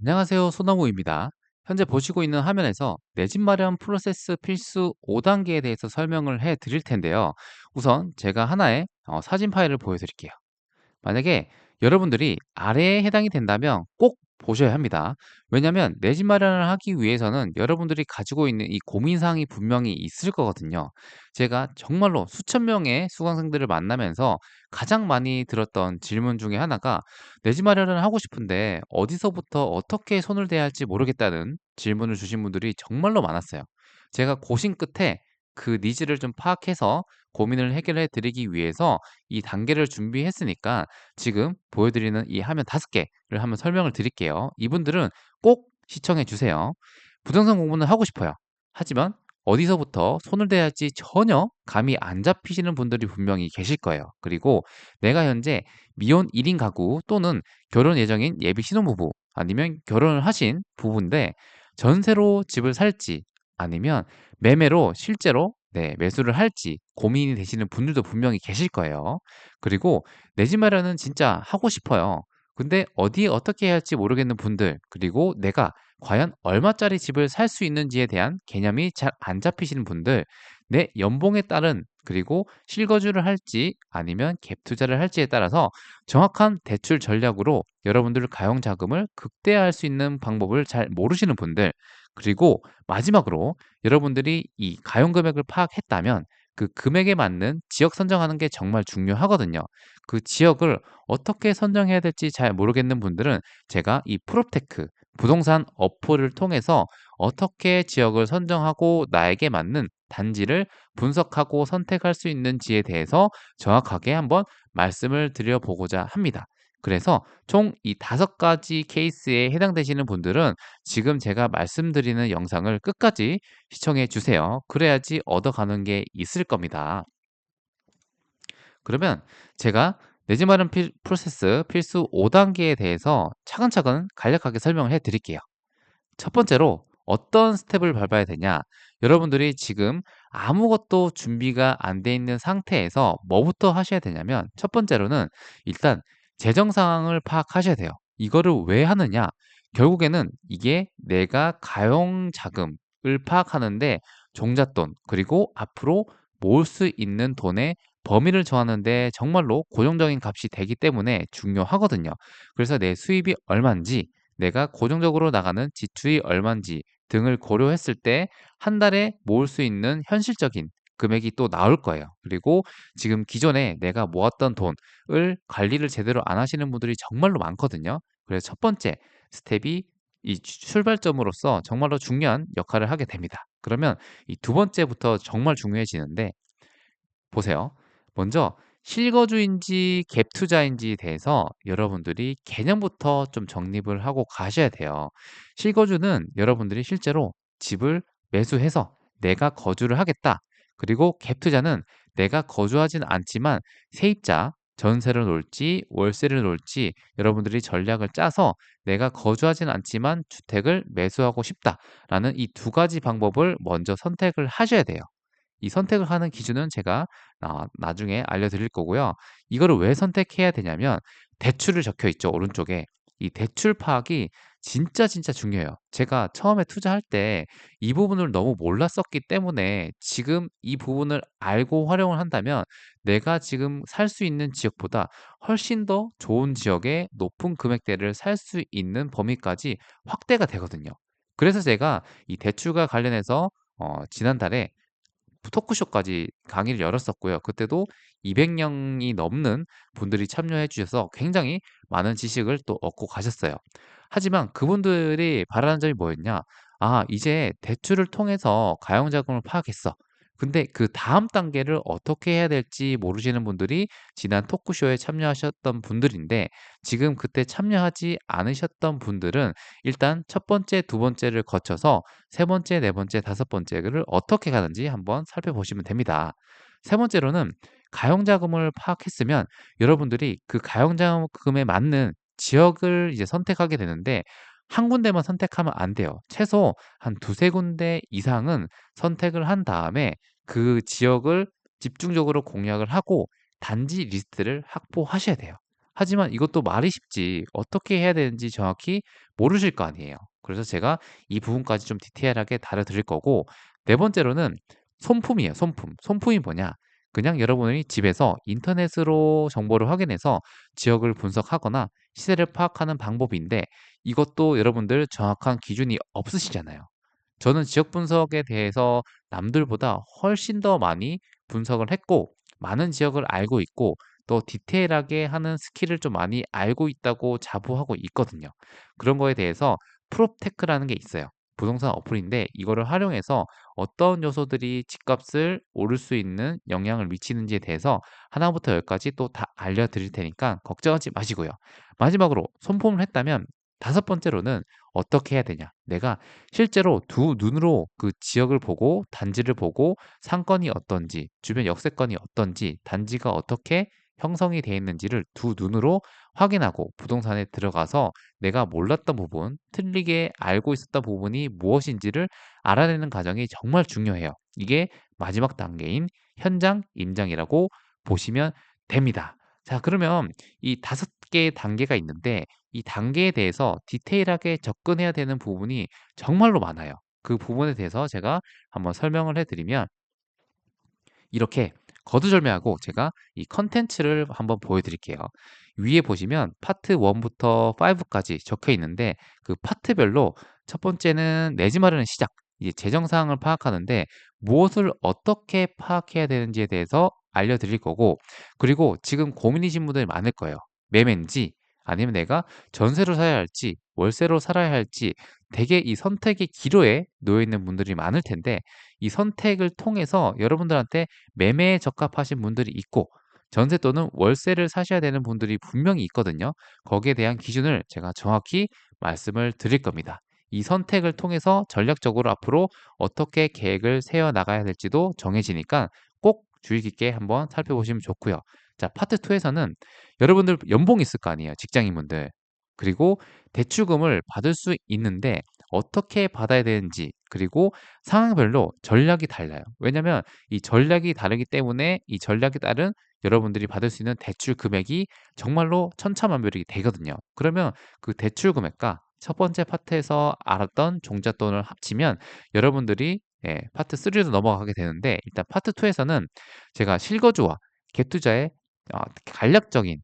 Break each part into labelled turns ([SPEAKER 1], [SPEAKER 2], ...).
[SPEAKER 1] 안녕하세요. 소나무입니다. 현재 보시고 있는 화면에서 내 집 마련 프로세스 필수 5단계에 대해서 설명을 해 드릴 텐데요. 우선 제가 하나의 사진 파일을 보여드릴게요. 만약에 여러분들이 아래에 해당이 된다면 꼭 보셔야 합니다. 왜냐하면 내 집 마련을 하기 위해서는 여러분들이 가지고 있는 이 고민사항이 분명히 있을 거거든요. 제가 정말로 수천 명의 수강생들을 만나면서 가장 많이 들었던 질문 중에 하나가 내 집 마련을 하고 싶은데 어디서부터 어떻게 손을 대야 할지 모르겠다는 질문을 주신 분들이 정말로 많았어요. 제가 고심 끝에 그 니즈를 좀 파악해서 고민을 해결해 드리기 위해서 이 단계를 준비했으니까 지금 보여드리는 이 화면 5개를 한번 설명을 드릴게요. 이분들은 꼭 시청해 주세요. 부동산 공부는 하고 싶어요. 하지만 어디서부터 손을 대야 할지 전혀 감이 안 잡히시는 분들이 분명히 계실 거예요. 그리고 내가 현재 미혼 1인 가구 또는 결혼 예정인 예비 신혼부부 아니면 결혼을 하신 부부인데 전세로 집을 살지 아니면 매매로 실제로 매수를 할지 고민이 되시는 분들도 분명히 계실 거예요. 그리고 내 집 마련은 진짜 하고 싶어요. 근데 어디에 어떻게 해야 할지 모르겠는 분들, 그리고 내가 과연 얼마짜리 집을 살 수 있는지에 대한 개념이 잘 안 잡히시는 분들, 내 연봉에 따른 그리고 실거주를 할지 아니면 갭 투자를 할지에 따라서 정확한 대출 전략으로 여러분들 가용 자금을 극대화할 수 있는 방법을 잘 모르시는 분들, 그리고 마지막으로 여러분들이 이 가용 금액을 파악했다면 그 금액에 맞는 지역 선정하는 게 정말 중요하거든요. 그 지역을 어떻게 선정해야 될지 잘 모르겠는 분들은 제가 이 프롭테크 부동산 어플을 통해서 어떻게 지역을 선정하고 나에게 맞는 단지를 분석하고 선택할 수 있는지에 대해서 정확하게 한번 말씀을 드려보고자 합니다. 그래서 총 이 5가지 케이스에 해당되시는 분들은 지금 제가 말씀드리는 영상을 끝까지 시청해 주세요. 그래야지 얻어가는 게 있을 겁니다. 그러면 제가 내 집 마련 프로세스 필수 5단계에 대해서 차근차근 간략하게 설명을 해 드릴게요. 첫 번째로 어떤 스텝을 밟아야 되냐? 여러분들이 지금 아무것도 준비가 안 돼 있는 상태에서 뭐부터 하셔야 되냐면 첫 번째로는 일단 재정 상황을 파악하셔야 돼요. 이거를 왜 하느냐? 결국에는 이게 내가 가용 자금을 파악하는데 종잣돈 그리고 앞으로 모을 수 있는 돈의 범위를 정하는데 정말로 고정적인 값이 되기 때문에 중요하거든요. 그래서 내 수입이 얼마인지 내가 고정적으로 나가는 지출이 얼만지 등을 고려했을 때 한 달에 모을 수 있는 현실적인 금액이 또 나올 거예요. 그리고 지금 기존에 내가 모았던 돈을 관리를 제대로 안 하시는 분들이 정말로 많거든요. 그래서 첫 번째 스텝이 이 출발점으로서 정말로 중요한 역할을 하게 됩니다. 그러면 이 두 번째부터 정말 중요해지는데 보세요. 먼저 실거주인지 갭 투자인지에 대해서 여러분들이 개념부터 좀 정립을 하고 가셔야 돼요. 실거주는 여러분들이 실제로 집을 매수해서 내가 거주를 하겠다. 그리고 갭 투자는 내가 거주하진 않지만 세입자, 전세를 놓을지 월세를 놓을지 여러분들이 전략을 짜서 내가 거주하진 않지만 주택을 매수하고 싶다라는 이 두 가지 방법을 먼저 선택을 하셔야 돼요. 이 선택을 하는 기준은 제가 나중에 알려드릴 거고요. 이거를 왜 선택해야 되냐면 대출을 적혀 있죠, 오른쪽에. 이 대출 파악이 진짜 중요해요. 제가 처음에 투자할 때 이 부분을 너무 몰랐었기 때문에 지금 이 부분을 알고 활용을 한다면 내가 지금 살 수 있는 지역보다 훨씬 더 좋은 지역의 높은 금액대를 살 수 있는 범위까지 확대가 되거든요. 그래서 제가 이 대출과 관련해서 지난달에 토크쇼까지 강의를 열었었고요. 그때도 200 명이 넘는 분들이 참여해 주셔서 굉장히 많은 지식을 또 얻고 가셨어요. 하지만 그분들이 바라는 점이 뭐였냐? "아 이제 대출을 통해서 가용자금을 파악했어." 근데 그다음 단계를 어떻게 해야 될지 모르시는 분들이 지난 토크쇼에 참여하셨던 분들인데 지금 그때 참여하지 않으셨던 분들은 일단 첫 번째, 두 번째를 거쳐서 세 번째, 네 번째, 다섯 번째를 어떻게 가는지 한번 살펴보시면 됩니다. 세 번째로는 가용자금을 파악했으면 여러분들이 그 가용자금에 맞는 지역을 이제 선택하게 되는데 한 군데만 선택하면 안 돼요. 최소 한 두세 군데 이상은 선택을 한 다음에 그 지역을 집중적으로 공략을 하고 단지 리스트를 확보하셔야 돼요. 하지만 이것도 말이 쉽지 어떻게 해야 되는지 정확히 모르실 거 아니에요. 그래서 제가 이 부분까지 좀 디테일하게 다뤄드릴 거고, 네 번째로는 손품이에요, 손품. 손품이 뭐냐? 그냥 여러분이 집에서 인터넷으로 정보를 확인해서 지역을 분석하거나 시세를 파악하는 방법인데, 이것도 여러분들 정확한 기준이 없으시잖아요. 저는 지역 분석에 대해서 남들보다 훨씬 더 많이 분석을 했고, 많은 지역을 알고 있고, 또 디테일하게 하는 스킬을 좀 많이 알고 있다고 자부하고 있거든요. 그런 거에 대해서 프롭테크라는 게 있어요. 부동산 어플인데 이거를 활용해서 어떤 요소들이 집값을 오를 수 있는 영향을 미치는지에 대해서 하나부터 열까지 또 다 알려드릴 테니까 걱정하지 마시고요. 마지막으로 손품을 했다면, 다섯 번째로는 어떻게 해야 되냐? 내가 실제로 두 눈으로 그 지역을 보고 단지를 보고 상권이 어떤지, 주변 역세권이 어떤지, 단지가 어떻게 형성이 되어 있는지를 두 눈으로 확인하고 부동산에 들어가서 내가 몰랐던 부분, 틀리게 알고 있었던 부분이 무엇인지를 알아내는 과정이 정말 중요해요. 이게 마지막 단계인 현장 임장이라고 보시면 됩니다. 자, 그러면 이 다섯 개의 단계가 있는데, 이 단계에 대해서 디테일하게 접근해야 되는 부분이 정말로 많아요. 그 부분에 대해서 제가 한번 설명을 해 드리면, 이렇게 거두절미하고 제가 이 컨텐츠를 한번 보여 드릴게요. 위에 보시면 파트 1 부터 5 까지 적혀 있는데, 그 파트별로 첫 번째는 내 집 마련의 시작, 이제 재정 사항을 파악하는데 무엇을 어떻게 파악해야 되는지에 대해서 알려 드릴 거고, 그리고 지금 고민이신 분들이 많을 거예요. 매매인지 아니면 내가 전세로 사야 할지 월세로 살아야 할지, 되게 이 선택의 기로에 놓여 있는 분들이 많을 텐데, 이 선택을 통해서 여러분들한테 매매에 적합하신 분들이 있고 전세 또는 월세를 사셔야 되는 분들이 분명히 있거든요. 거기에 대한 기준을 제가 정확히 말씀을 드릴 겁니다. 이 선택을 통해서 전략적으로 앞으로 어떻게 계획을 세워 나가야 될지도 정해지니까 꼭 주의 깊게 한번 살펴보시면 좋고요. 자, 파트 2에서는 여러분들 연봉 있을 거 아니에요, 직장인분들. 그리고 대출금을 받을 수 있는데 어떻게 받아야 되는지, 그리고 상황별로 전략이 달라요. 왜냐면 이 전략이 다르기 때문에 이 전략에 따른 여러분들이 받을 수 있는 대출 금액이 정말로 천차만별이 되거든요. 그러면 그 대출 금액과 첫 번째 파트에서 알았던 종잣돈을 합치면 여러분들이, 파트 3로 넘어가게 되는데, 일단 파트 2에서는 제가 실거주와 갭 투자의 간략적인,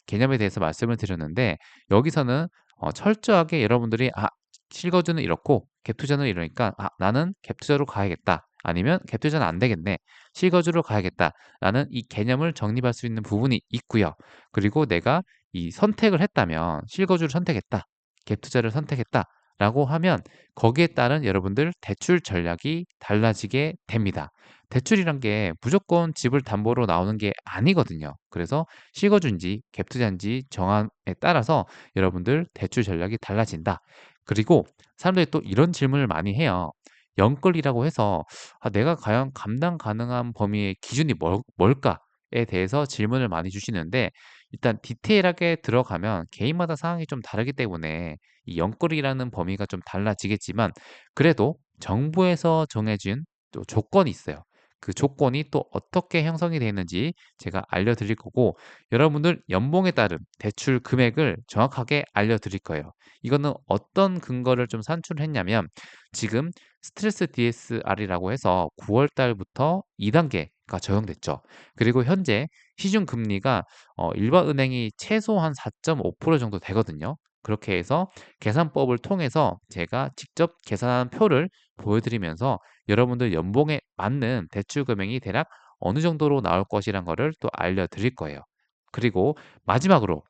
[SPEAKER 1] 개념에 대해서 말씀을 드렸는데, 여기서는 철저하게 여러분들이 실거주는 이렇고 갭 투자는 이러니까 '아 나는 갭 투자로 가야겠다.' 아니면 '갭 투자는 안 되겠네. 실거주로 가야겠다.'라는 이 개념을 정립할 수 있는 부분이 있고요. 그리고 내가 이 선택을 했다면 '실거주를 선택했다. 갭 투자를 선택했다.'라고 하면 거기에 따른 여러분들 대출 전략이 달라지게 됩니다. 대출이란 게 무조건 집을 담보로 나오는 게 아니거든요. 그래서 실거주인지 갭 투자인지 정함에 따라서 여러분들 대출 전략이 달라진다. 그리고 사람들이 또 이런 질문을 많이 해요. 영끌이라고 해서 내가 과연 감당 가능한 범위의 기준이 뭘까?"에 대해서 질문을 많이 주시는데, 일단 디테일하게 들어가면 개인마다 상황이 좀 다르기 때문에 이 영끌이라는 범위가 좀 달라지겠지만, 그래도 정부에서 정해진 또 조건이 있어요. 그 조건이 또 어떻게 형성이 되어 있는지 제가 알려드릴 거고, 여러분들 연봉에 따른 대출 금액을 정확하게 알려드릴 거예요. 이거는 어떤 근거를 좀 산출했냐면, 지금 스트레스 DSR이라고 해서 9월 달부터 2단계가 적용됐죠. 그리고 현재 시중 금리가 일반 은행이 최소한 4.5% 정도 되거든요. 그렇게 해서 계산법을 통해서 제가 직접 계산한 표를 보여드리면서 여러분들 연봉에 맞는 대출 금액이 대략 어느 정도로 나올 것이란 거를 또 알려드릴 거예요. 그리고 마지막으로,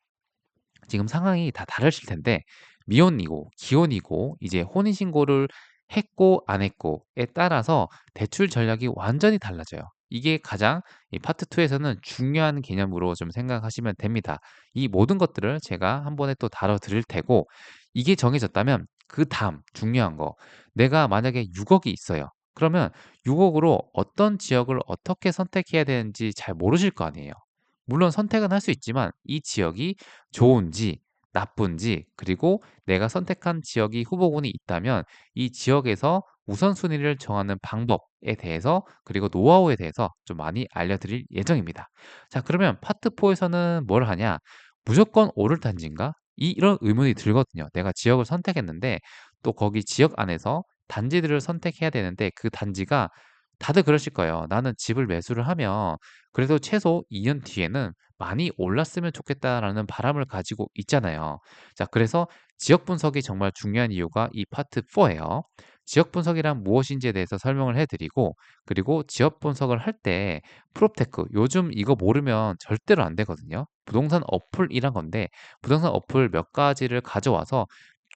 [SPEAKER 1] 지금 상황이 다 다르실 텐데 미혼이고 기혼이고 이제 혼인신고를 했고 안 했고에 따라서 대출 전략이 완전히 달라져요. 이게 가장 이 파트 2에서는 중요한 개념으로 좀 생각하시면 됩니다. 이 모든 것들을 제가 한 번에 또 다뤄 드릴 테고, 이게 정해졌다면 그다음 중요한 거, 내가 만약에 6억이 있어요. 그러면 6억으로 어떤 지역을 어떻게 선택해야 되는지 잘 모르실 거 아니에요. 물론 선택은 할 수 있지만 이 지역이 좋은지 나쁜지, 그리고 내가 선택한 지역이 후보군이 있다면 이 지역에서 우선순위를 정하는 방법에 대해서, 그리고 노하우에 대해서 좀 많이 알려드릴 예정입니다. 자, 그러면 파트 4에서는 뭘 하냐? 무조건 오를 단지인가? 이런 의문이 들거든요. 내가 지역을 선택했는데 또 거기 지역 안에서 단지들을 선택해야 되는데 그 단지가 다들 그러실 거예요. '나는 집을 매수를 하면 그래도 최소 2년 뒤에는 많이 올랐으면 좋겠다.'라는 바람을 가지고 있잖아요. 자, 그래서 지역 분석이 정말 중요한 이유가 이 파트 4 예요. 지역 분석이란 무엇인지에 대해서 설명을 해 드리고, 그리고 지역 분석을 할 때 프롭테크, 요즘 이거 모르면 절대로 안 되거든요. 부동산 어플이란 건데 부동산 어플 몇 가지를 가져와서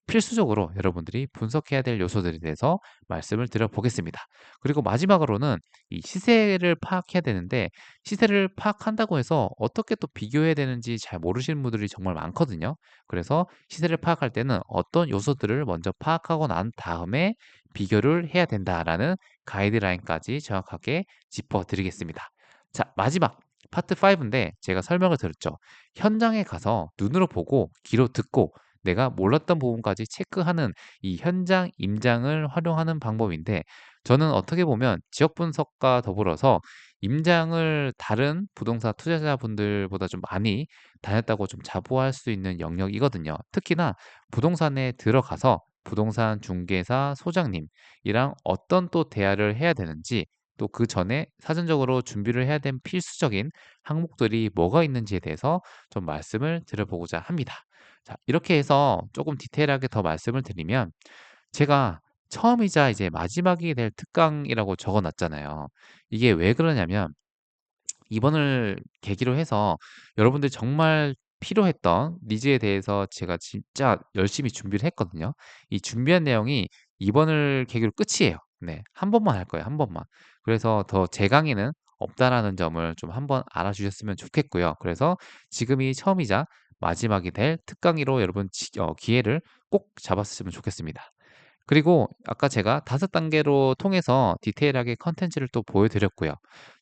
[SPEAKER 1] 필수적으로 여러분들이 분석해야 될 요소들에 대해서 말씀을 드려 보겠습니다. 그리고 마지막으로는 이 시세를 파악해야 되는데, 시세를 파악한다고 해서 어떻게 또 비교해야 되는지 잘 모르시는 분들이 정말 많거든요. 그래서 시세를 파악할 때는 어떤 요소들을 먼저 파악하고 난 다음에 비교를 해야 된다라는 가이드라인까지 정확하게 짚어 드리겠습니다. 자, 마지막 파트 5인데 제가 설명을 드렸죠. 현장에 가서 눈으로 보고 귀로 듣고 내가 몰랐던 부분까지 체크하는 이 현장 임장을 활용하는 방법인데, 저는 어떻게 보면 지역 분석과 더불어서 임장을 다른 부동산 투자자분들보다 좀 많이 다녔다고 좀 자부할 수 있는 영역이거든요. 특히나 부동산에 들어가서 부동산 중개사 소장님이랑 어떤 또 대화를 해야 되는지, 또 그 전에 사전적으로 준비를 해야 된 필수적인 항목들이 뭐가 있는지에 대해서 좀 말씀을 드려보고자 합니다. 자, 이렇게 해서 조금 디테일하게 더 말씀을 드리면, 제가 처음이자 이제 마지막이 될 특강이라고 적어 놨잖아요. 이게 왜 그러냐면, 이번을 계기로 해서 여러분들이 정말 필요했던 니즈에 대해서 제가 진짜 열심히 준비를 했거든요. 이 준비한 내용이 이번을 계기로 끝이에요. 네. 한 번만 할 거예요, 한 번만. 그래서 더 제 강의는 없다라는 점을 좀 한번 알아주셨으면 좋겠고요. 그래서 지금이 처음이자 마지막이 될 특강으로 여러분 기회를 꼭 잡았으면 좋겠습니다. 그리고 아까 제가 5단계로 통해서 디테일하게 컨텐츠를 또 보여드렸고요.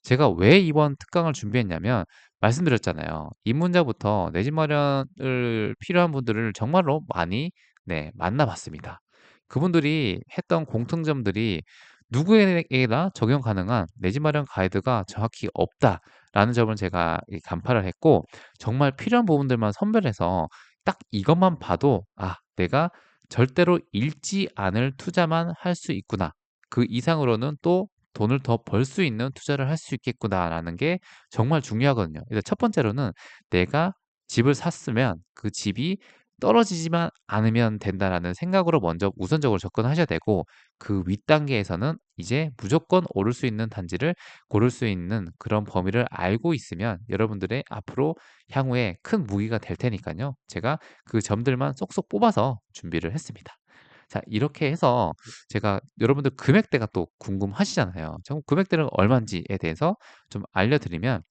[SPEAKER 1] 제가 왜 이번 특강을 준비했냐면, 말씀드렸잖아요. 입문자부터 내 집 마련을 필요한 분들을 정말로 많이, 네, 만나봤습니다. 그분들이 했던 공통점들이 누구에게나 적용 가능한 내 집 마련 가이드가 정확히 없다라는 점을 제가 간파를 했고, 정말 필요한 부분들만 선별해서 딱 이것만 봐도 '아, 내가 절대로 잃지 않을 투자만 할 수 있구나. 그 이상으로는 또 돈을 더 벌 수 있는 투자를 할 수 있겠구나.'라는 게 정말 중요하거든요. 그래서 첫 번째로는 내가 집을 샀으면 그 집이 떨어지지만 않으면 된다라는 생각으로 먼저 우선적으로 접근하셔야 되고, 그 윗단계에서는 이제 무조건 오를 수 있는 단지를 고를 수 있는 그런 범위를 알고 있으면 여러분들의 앞으로 향후에 큰 무기가 될 테니까요. 제가 그 점들만 쏙쏙 뽑아서 준비를 했습니다. 자, 이렇게 해서 제가 여러분들 금액대가 또 궁금하시잖아요. 정 금액대는 얼마인지에 대해서 좀 알려드리면,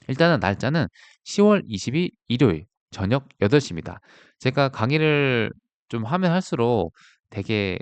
[SPEAKER 1] 일단은 날짜는 10월 20일 일요일 저녁 8시 시입니다. 제가 강의를 좀 하면 할수록 되게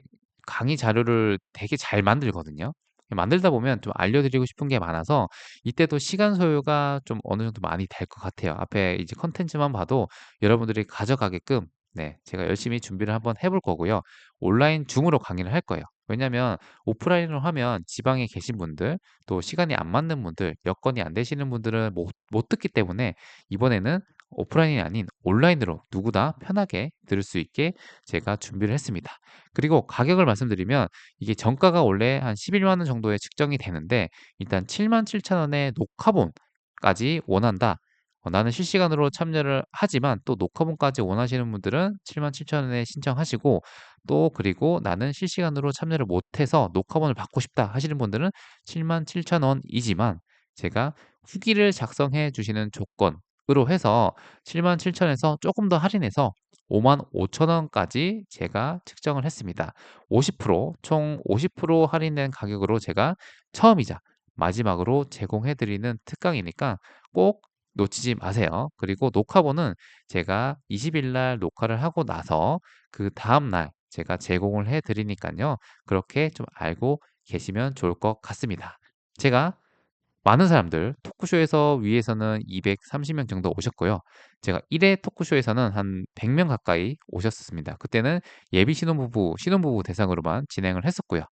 [SPEAKER 1] 강의 자료를 되게 잘 만들거든요. 만들다 보면 좀 알려드리고 싶은 게 많아서 이때도 시간 소요가 좀 어느 정도 많이 될 것 같아요. 앞에 이제 컨텐츠만 봐도 여러분들이 가져가게끔, 네, 제가 열심히 준비를 한번 해볼 거고요. 온라인 줌으로 강의를 할 거예요. 왜냐면 오프라인으로 하면 지방에 계신 분들, 또 시간이 안 맞는 분들, 여건이 안 되시는 분들은 못 듣기 때문에 이번에는 오프라인이 아닌 온라인으로 누구나 편하게 들을 수 있게 제가 준비를 했습니다. 그리고 가격을 말씀드리면, 이게 정가가 원래 한 11만 원 정도에 측정이 되는데, 일단 77,000원에 녹화본까지 원한다. 나는 실시간으로 참여를 하지만 또 녹화본까지 원하시는 분들은 77,000원에 신청하시고, 또 그리고 나는 실시간으로 참여를 못해서 녹화본을 받고 싶다 하시는 분들은 77,000원이지만, 제가 후기를 작성해 주시는 조건으로 해서 77,000원에서 조금 더 할인해서 55,000원까지 제가 측정을 했습니다. 50%총 50% 할인된 가격으로 제가 처음이자 마지막으로 제공해 드리는 특강이니까 꼭 놓치지 마세요. 그리고 녹화본은 제가 20일 날 녹화를 하고 나서 그다음 날 제가 제공을 해 드리니깐요. 그렇게 좀 알고 계시면 좋을 것 같습니다. 제가 많은 사람들 토크쇼에서 위에서는 230명 정도 오셨고요. 제가 1회 토크쇼에서는 한 100명 가까이 오셨었습니다. 그때는 예비 신혼부부 대상으로만 진행을 했었고요.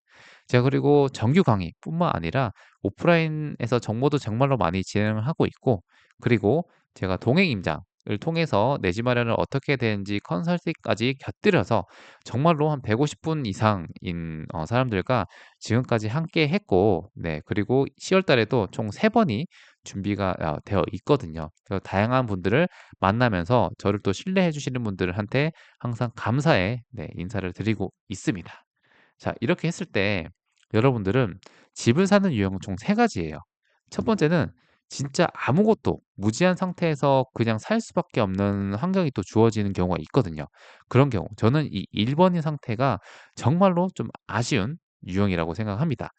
[SPEAKER 1] 제가 그리고 정규 강의뿐만 아니라 오프라인에서 정보도 정말로 많이 진행을 하고 있고, 그리고 제가 동행 임장 통해서 내 집 마련을 어떻게 되는지 컨설팅까지 곁들여서 정말로 한 150분 이상인 사람들과 지금까지 함께 했고, 네, 그리고 10월 달에도 총 3 번이 준비가 되어 있거든요. 그래서 다양한 분들을 만나면서 저를 또 신뢰해 주시는 분들한테 항상 감사의, 네, 인사를 드리고 있습니다. 자, 이렇게 했을 때 여러분들은 집을 사는 유형은 총 3 가지예요. 첫 번째는 진짜 아무것도 무지한 상태에서 그냥 살 수밖에 없는 환경이 또 주어지는 경우가 있거든요. 그런 경우 저는 이 1 번인 상태가 정말로 좀 아쉬운 유형이라고 생각합니다.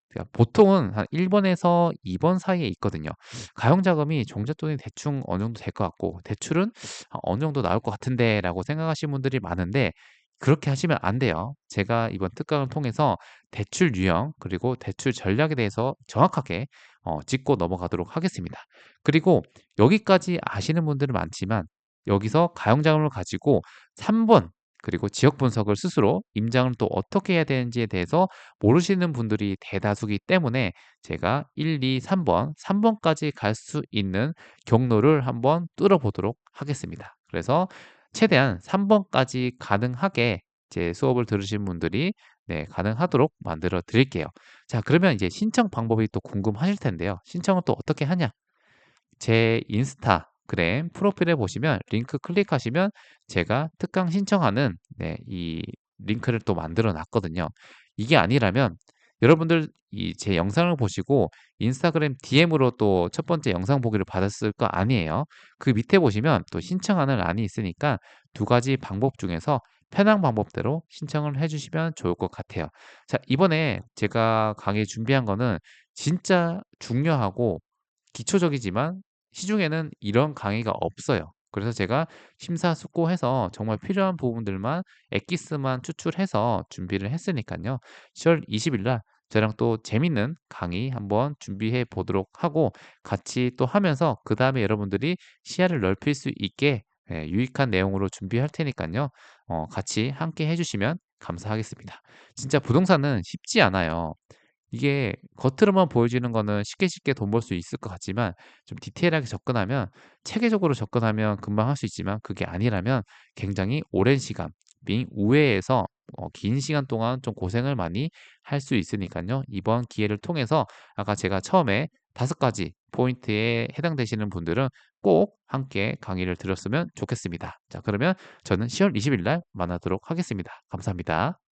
[SPEAKER 1] 그러니까 보통은 한 1 번에서 2번 사이에 있거든요. 가용자금이 종잣돈이 대충 어느 정도 될 것 같고 대출은 '어느 정도 나올 것 같은데.'라고 생각하시는 분들이 많은데 그렇게 하시면 안 돼요. 제가 이번 특강을 통해서 대출 유형 그리고 대출 전략에 대해서 정확하게 짚고 넘어가도록 하겠습니다. 그리고 여기까지 아시는 분들은 많지만 여기서 가용자금을 가지고 3번 그리고 지역 분석을 스스로 임장을 또 어떻게 해야 되는지에 대해서 모르시는 분들이 대다수이기 때문에 제가 1, 2, 3 번, 3 번까지 갈 수 있는 경로를 한번 뚫어 보도록 하겠습니다. 그래서 최대한 3 번까지 가능하게 제 수업을 들으신 분들이, 네, 가능하도록 만들어 드릴게요. 자, 그러면 이제 신청 방법이 또 궁금하실 텐데요. 신청은 또 어떻게 하냐? 제 인스타그램 프로필에 보시면 링크 클릭하시면 제가 특강 신청하는, 네, 이 링크를 또 만들어 놨거든요. 이게 아니라면 여러분들 이 제 영상을 보시고 인스타그램 DM으로 또 첫 번째 영상 보기를 받았을 거 아니에요. 그 밑에 보시면 또 신청하는 란이 있으니까 두 가지 방법 중에서 편한 방법대로 신청을 해 주시면 좋을 것 같아요. 자, 이번에 제가 강의 준비한 거는 진짜 중요하고 기초적이지만 시중에는 이런 강의가 없어요. 그래서 제가 심사숙고해서 정말 필요한 부분들만 엑기스만 추출해서 준비를 했으니깐요. 10월 20일 날 저랑 또 재밌는 강의 한번 준비해 보도록 하고 같이 또 하면서 그다음에 여러분들이 시야를 넓힐 수 있게, 예, 유익한 내용으로 준비할 테니깐요. 같이 함께 해 주시면 감사하겠습니다. 진짜 부동산은 쉽지 않아요. 이게 겉으로만 보여지는 거는 쉽게 쉽게 돈 벌 수 있을 것 같지만 좀 디테일하게 접근하면, 체계적으로 접근하면 금방 할 수 있지만 그게 아니라면 굉장히 오랜 시간 빙 우회해서 긴 시간 동안 좀 고생을 많이 할 수 있으니깐요. 이번 기회를 통해서 아까 제가 처음에 5 가지 포인트에 해당되시는 분들은 꼭 함께 강의를 들었으면 좋겠습니다. 자, 그러면 저는 10월 20일 날 만나도록 하겠습니다. 감사합니다.